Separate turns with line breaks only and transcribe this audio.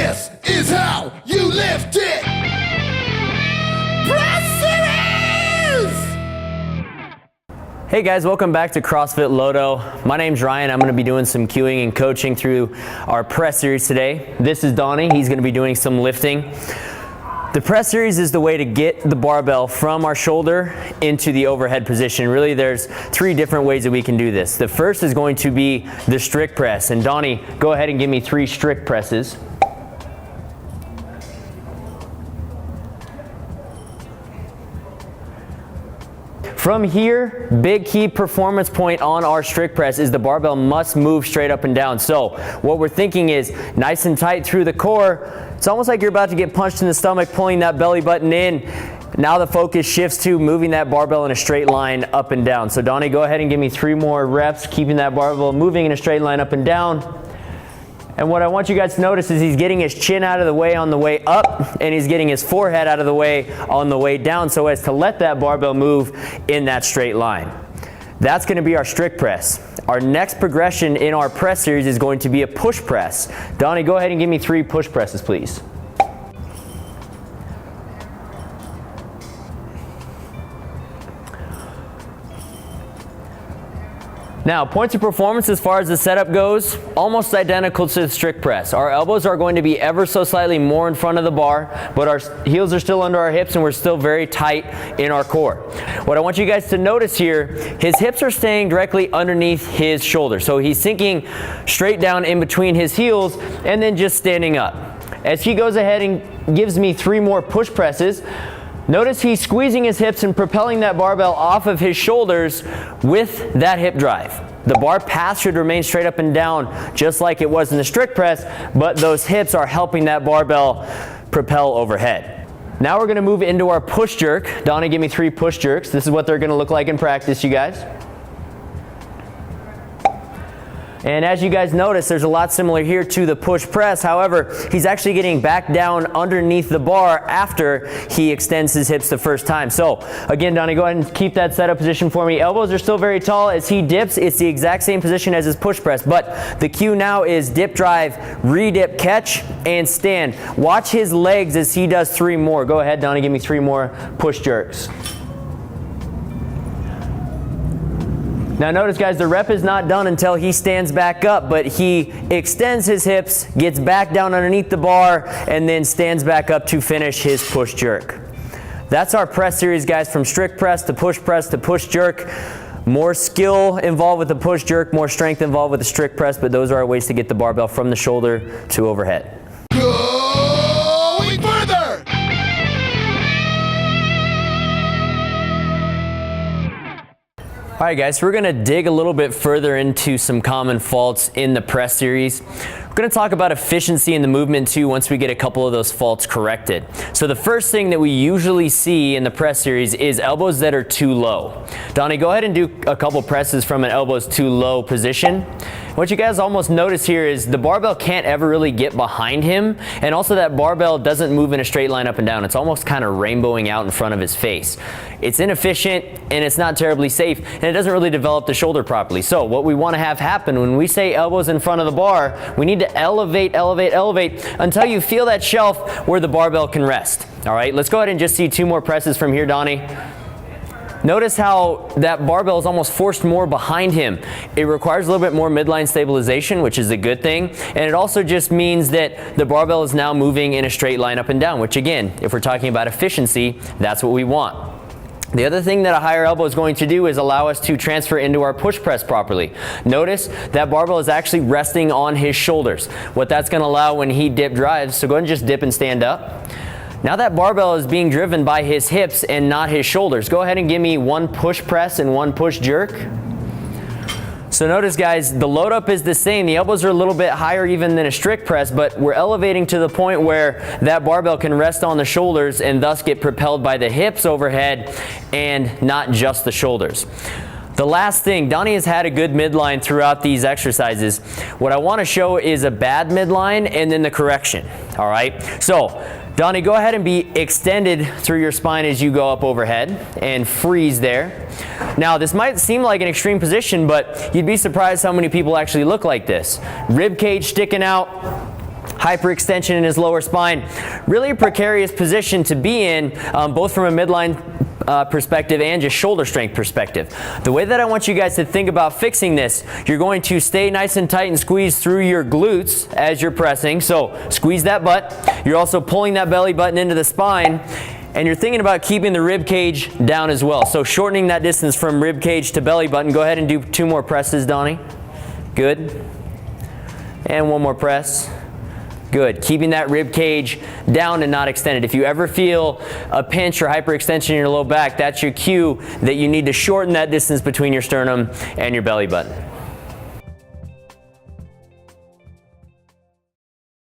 This is how you lift it. Press Series!
Hey guys, welcome back to CrossFit Lodo. My name's Ryan. I'm going to be doing some cueing and coaching through our press series today. This is Donnie. He's going to be doing some lifting. The press series is the way to get the barbell from our shoulder into the overhead position. Really, there's 3 different ways that we can do this. The first is going to be the strict press. And Donnie, go ahead and give me 3 strict presses. From here, big key performance point on our strict press is the barbell must move straight up and down. So what we're thinking is nice and tight through the core. It's almost like you're about to get punched in the stomach, pulling that belly button in. Now the focus shifts to moving that barbell in a straight line up and down. So Donnie, go ahead and give me 3 more reps, keeping that barbell moving in a straight line up and down. And what I want you guys to notice is he's getting his chin out of the way on the way up, and he's getting his forehead out of the way on the way down, so as to let that barbell move in that straight line. That's going to be our strict press. Our next progression in our press series is going to be a push press. Donnie, go ahead and give me 3 push presses, please. Now, points of performance as far as the setup goes, almost identical to the strict press. Our elbows are going to be ever so slightly more in front of the bar, but our heels are still under our hips and we're still very tight in our core. What I want you guys to notice here, his hips are staying directly underneath his shoulders. So he's sinking straight down in between his heels and then just standing up. As he goes ahead and gives me 3 more push presses, notice he's squeezing his hips and propelling that barbell off of his shoulders with that hip drive. The bar path should remain straight up and down just like it was in the strict press, but those hips are helping that barbell propel overhead. Now we're going to move into our push jerk. Donnie, give me 3 push jerks. This is what they're going to look like in practice, you guys. And as you guys notice, there's a lot similar here to the push press. However, he's actually getting back down underneath the bar after he extends his hips the first time. So again, Donnie, go ahead and keep that setup position for me. Elbows are still very tall. As he dips, it's the exact same position as his push press. But the cue now is dip drive, re-dip, catch, and stand. Watch his legs as he does 3 more. Go ahead, Donnie, give me 3 more push jerks. Now notice guys, the rep is not done until he stands back up, but he extends his hips, gets back down underneath the bar, and then stands back up to finish his push jerk. That's our press series, guys, from strict press to push jerk. More skill involved with the push jerk, more strength involved with the strict press, but those are our ways to get the barbell from the shoulder to overhead.
Going further!
Alright guys, so we're going to dig a little bit further into some common faults in the press series. We're going to talk about efficiency in the movement too once we get a couple of those faults corrected. So the first thing that we usually see in the press series is elbows that are too low. Donnie, go ahead and do a couple presses from an elbows too low position. What you guys almost notice here is the barbell can't ever really get behind him, and also that barbell doesn't move in a straight line up and down. It's almost kind of rainbowing out in front of his face. It's inefficient and it's not terribly safe, and it doesn't really develop the shoulder properly. So what we want to have happen when we say elbows in front of the bar, we need to elevate, elevate, elevate until you feel that shelf where the barbell can rest. All right, let's go ahead and just see 2 more presses from here, Donnie. Notice how that barbell is almost forced more behind him. It requires a little bit more midline stabilization, which is a good thing. And it also just means that the barbell is now moving in a straight line up and down, which again, if we're talking about efficiency, that's what we want. The other thing that a higher elbow is going to do is allow us to transfer into our push press properly. Notice that barbell is actually resting on his shoulders. What that's going to allow when he dip drives, so go ahead and just dip and stand up. Now that barbell is being driven by his hips and not his shoulders. Go ahead and give me 1 push press and 1 push jerk. So notice guys, the load up is the same. The elbows are a little bit higher even than a strict press, but we're elevating to the point where that barbell can rest on the shoulders and thus get propelled by the hips overhead and not just the shoulders. The last thing, Donnie has had a good midline throughout these exercises. What I want to show is a bad midline and then the correction. All right, so Donnie, go ahead and be extended through your spine as you go up overhead and freeze there. Now, this might seem like an extreme position, but you'd be surprised how many people actually look like this. Rib cage sticking out, hyperextension in his lower spine. Really a precarious position to be in, both from a midline perspective and just shoulder strength perspective. The way that I want you guys to think about fixing this, you're going to stay nice and tight and squeeze through your glutes as you're pressing. So squeeze that butt. You're also pulling that belly button into the spine, and you're thinking about keeping the rib cage down as well. So shortening that distance from rib cage to belly button. Go ahead and do 2 more presses, Donnie. Good. And 1 more press. Good. Keeping that rib cage down and not extended. If you ever feel a pinch or hyperextension in your low back, that's your cue that you need to shorten that distance between your sternum and your belly button.